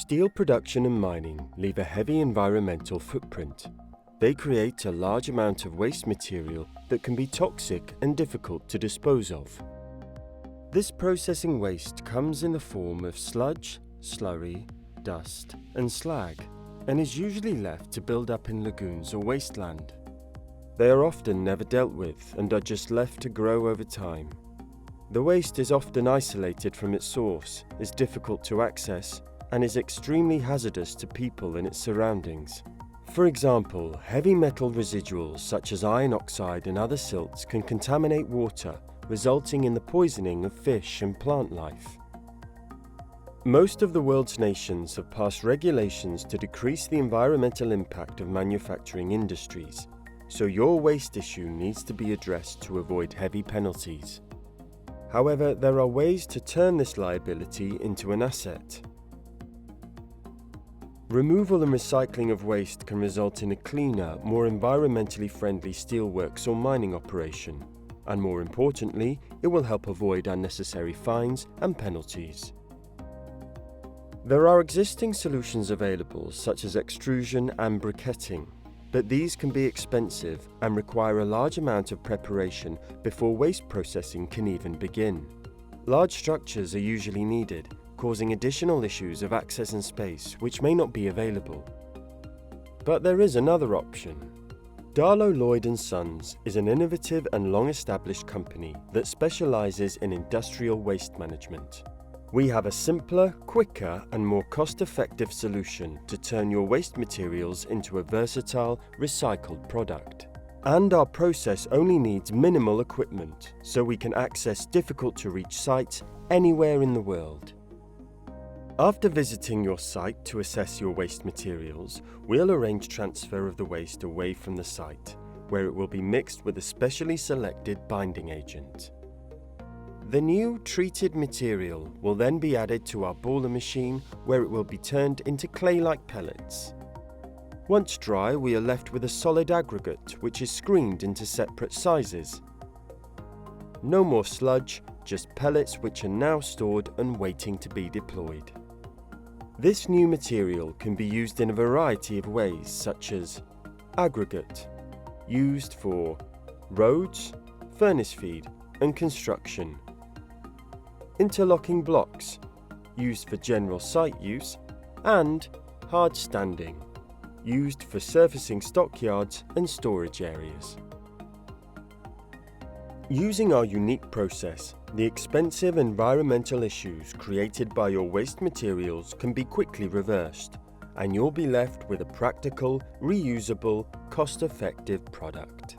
Steel production and mining leave a heavy environmental footprint. They create a large amount of waste material that can be toxic and difficult to dispose of. This processing waste comes in the form of sludge, slurry, dust, and slag, and is usually left to build up in lagoons or wasteland. They are often never dealt with and are just left to grow over time. The waste is often isolated from its source, is difficult to access, and is extremely hazardous to people and its surroundings. For example, heavy metal residuals such as iron oxide and other silts can contaminate water, resulting in the poisoning of fish and plant life. Most of the world's nations have passed regulations to decrease the environmental impact of manufacturing industries, so your waste issue needs to be addressed to avoid heavy penalties. However, there are ways to turn this liability into an asset. Removal and recycling of waste can result in a cleaner, more environmentally friendly steelworks or mining operation, and more importantly, it will help avoid unnecessary fines and penalties. There are existing solutions available such as extrusion and briquetting, but these can be expensive and require a large amount of preparation before waste processing can even begin. Large structures are usually needed, causing additional issues of access and space which may not be available. But there is another option. Darlow Lloyd and Sons is an innovative and long-established company that specializes in industrial waste management. We have a simpler, quicker, and more cost-effective solution to turn your waste materials into a versatile, recycled product. And our process only needs minimal equipment, so we can access difficult-to-reach sites anywhere in the world. After visiting your site to assess your waste materials, we'll arrange transfer of the waste away from the site, where it will be mixed with a specially selected binding agent. The new treated material will then be added to our baller machine, where it will be turned into clay-like pellets. Once dry, we are left with a solid aggregate which is screened into separate sizes. No more sludge, just pellets which are now stored and waiting to be deployed. This new material can be used in a variety of ways, such as aggregate, used for roads, furnace feed, and construction. Interlocking blocks, used for general site use, and hard standing, used for surfacing stockyards and storage areas. Using our unique process, the expensive environmental issues created by your waste materials can be quickly reversed, and you'll be left with a practical, reusable, cost-effective product.